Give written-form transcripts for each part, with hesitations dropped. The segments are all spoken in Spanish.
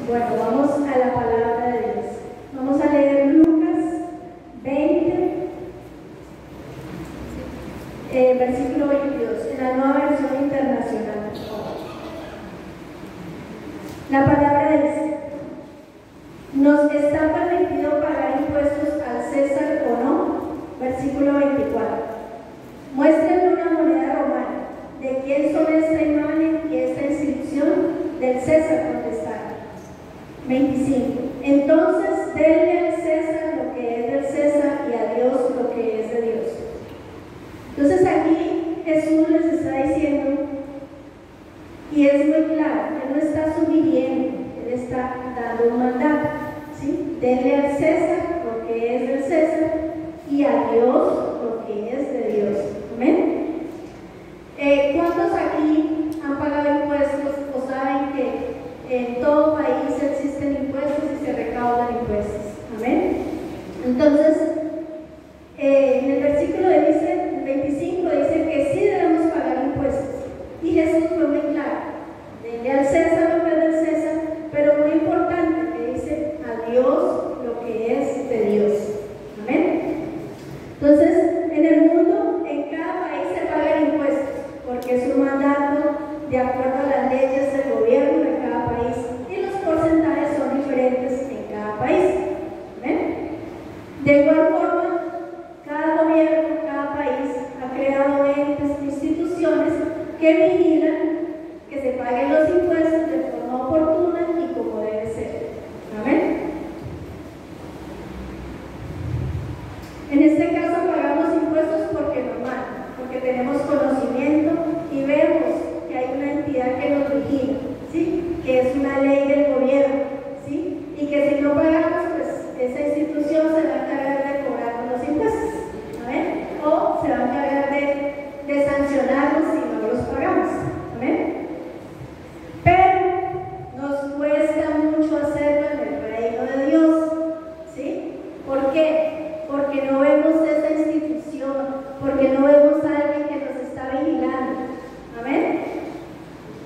Bueno, vamos a la palabra de Dios. Vamos a leer Lucas 20, versículo 22, en la Nueva Versión Internacional. La palabra dice: ¿nos está permitido pagar impuestos al César o no? Versículo 24. Muéstrenme una moneda romana. ¿De quién son esta imagen y esta inscripción? Del César, contestaron. 25. Entonces denle al César lo que es del César y a Dios lo que es de Dios. Entonces aquí Jesús les está diciendo, y es muy claro, Él no está sugiriendo, Él está dando un mandato, ¿sí? Denle al César lo que es del César y a Dios lo que es de Dios. ¿Amén? ¿Cuántos aquí han pagado impuestos o saben que en todo país existen impuestos y se recaudan impuestos? Amén. Entonces, en el versículo dice, 25 dice que sí debemos pagar impuestos. Y Jesús fue muy claro: denle al César lo que es del César, pero muy importante, que dice a Dios lo que es de Dios. Amén. Entonces, en el mundo, en cada país se pagan impuestos, porque es un mandato de acuerdo a las leyes del gobierno de cada país, y los porcentajes son diferentes en cada país. ¿Ven? De igual forma, cada gobierno, cada país ha creado entes, instituciones que vigilan que se paguen los impuestos de forma oportuna y como debe ser. ¿Amén? En este caso pagamos impuestos porque normal, porque tenemos conocimiento y vemos que hay una entidad que nos vigila, ¿sí? Que es una ley del gobierno, ¿sí? Y que si no pagamos, pues esa institución se va a encargar de cobrarnos los impuestos, ¿amén? O se va a encargar de sancionarnos si no los pagamos, ¿amén? Pero nos cuesta mucho hacerlo en el reino de Dios, ¿sí? ¿Por qué? Porque no vemos esa institución, porque no vemos a alguien que nos está vigilando. ¿Amén?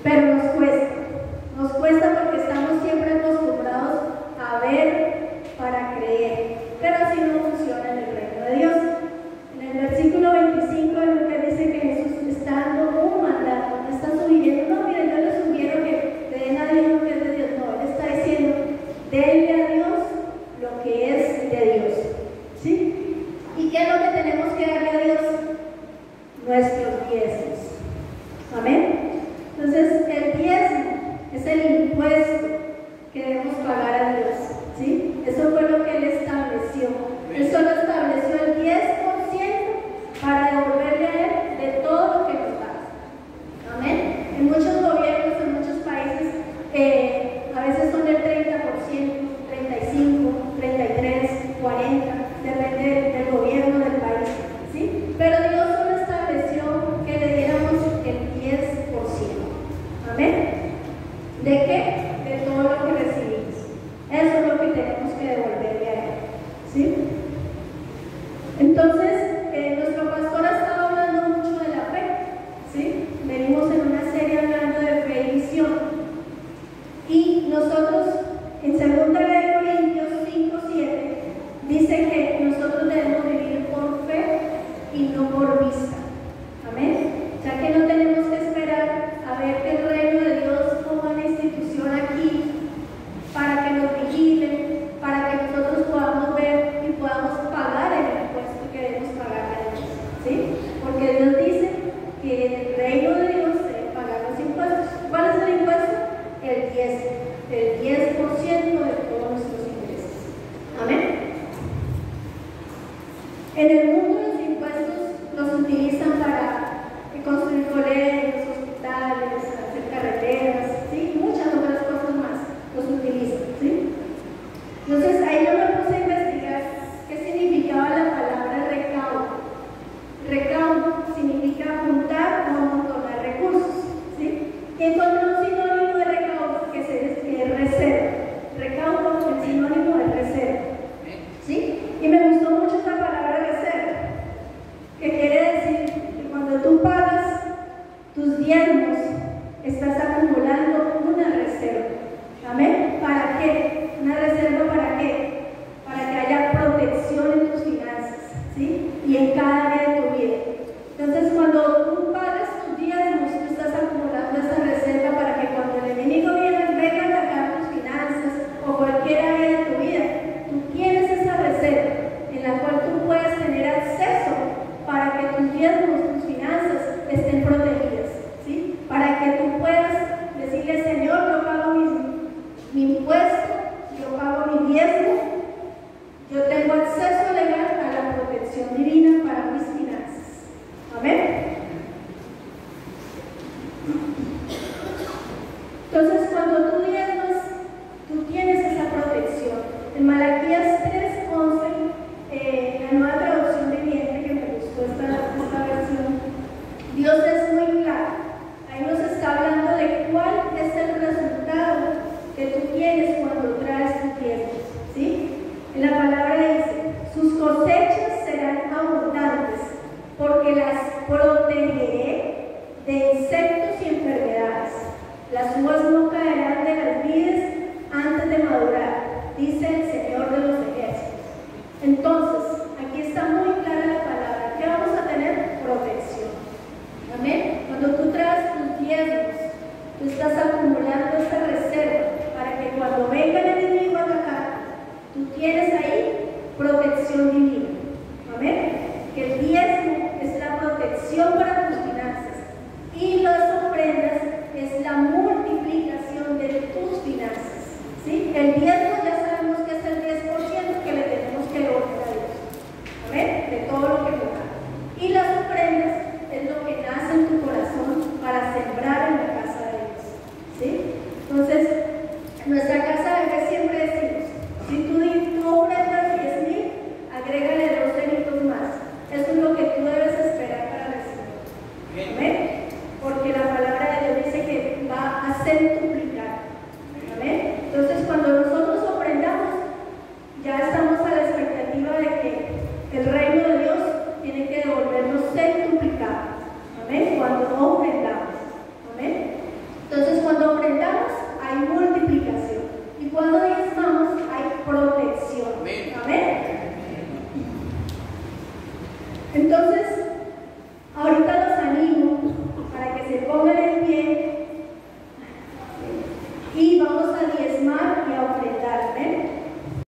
Pero nos cuesta porque estamos siempre acostumbrados a ver para creer, pero así no funciona en el reino de Dios. En el versículo 25 de Lucas dice que Jesús está dando un mandato, no está sugiriendo, no, miren, yo les sugiero que le den a Dios lo que es de Dios. No, Él está diciendo, denle a Dios lo que es de Dios, ¿sí? ¿Y qué es lo que tenemos que darle a Dios? Nuestros diezmos. ¿Amén? Entonces, el diezmo es el impuesto que debemos pagar a Dios, ¿sí? Eso fue lo que Él estableció. Él solo estableció el 10% para devolverle a Él de todo lo que nos da. ¿Amén? En muchos gobiernos, en muchos países, a veces son del 30%, 35, 33, 40, depende del gobierno del país, ¿sí? Pero Dios solo estableció que le diéramos el 10%. ¿Amén? ¿De qué? De todo lo que recibimos. Eso es lo que tenemos que devolverle a Él, ¿sí? Entonces, nuestro pastor ha estado hablando mucho de la fe, ¿sí? Venimos en una serie hablando de fe y visión. Y nosotros, en 2 Corintios 5:7, dice que nosotros debemos vivir por fe y no por vista. Amén. Ya que no tenemos que esperar a ver que el reino de Dios ponga una institución aquí para que nos vigilen, para que nosotros podamos ver y podamos pagar el impuesto que debemos Malaquías 3:11, la nueva traducción viviente, que me gustó esta versión, Dios es muy claro. Ahí nos está hablando de cuál es el resultado que tú tienes cuando traes tu tierra, ¿sí? En la palabra dice, sus cosechas serán abundantes, porque las protegeré de insectos y enfermedades. Las uvas no caerán de las vides antes de madurar, dice el Señor de los ejércitos. Entonces, aquí está muy clara la palabra. ¿Qué vamos a tener? Protección. Amén. Cuando tú traes tus diezmos, tú estás acumulando esta reserva para que cuando venga el enemigo a atacar, tú tienes ahí protección divina. Amén. Que el diezmo es la protección para tus finanzas y las ofrendas es la multiplicación de tus finanzas. ¿Sí? El diezmo ya sabemos que es el 10% que le tenemos que devolver a Dios. Amén. De todo lo que nos da. Y las ofrendas es lo que nace en tu corazón para sembrar en la casa de Dios. ¿Sí? Entonces, en nuestra casa de fe siempre decimos, si tú ofrendas 10,000, agrégale 2 cenitos más. Eso es lo que tú debes esperar para recibir. Amén. Porque la palabra de Dios dice que va a centuplicar. Amén. Entonces, cuando nosotros ofrendamos, ya estamos a la expectativa de que el reino de Dios tiene que devolvernos centuplicado. Amén. Cuando ofrendamos. Amén. Entonces, cuando ofrendamos, hay multiplicación. Y cuando diezmamos, hay protección. Amén. Entonces,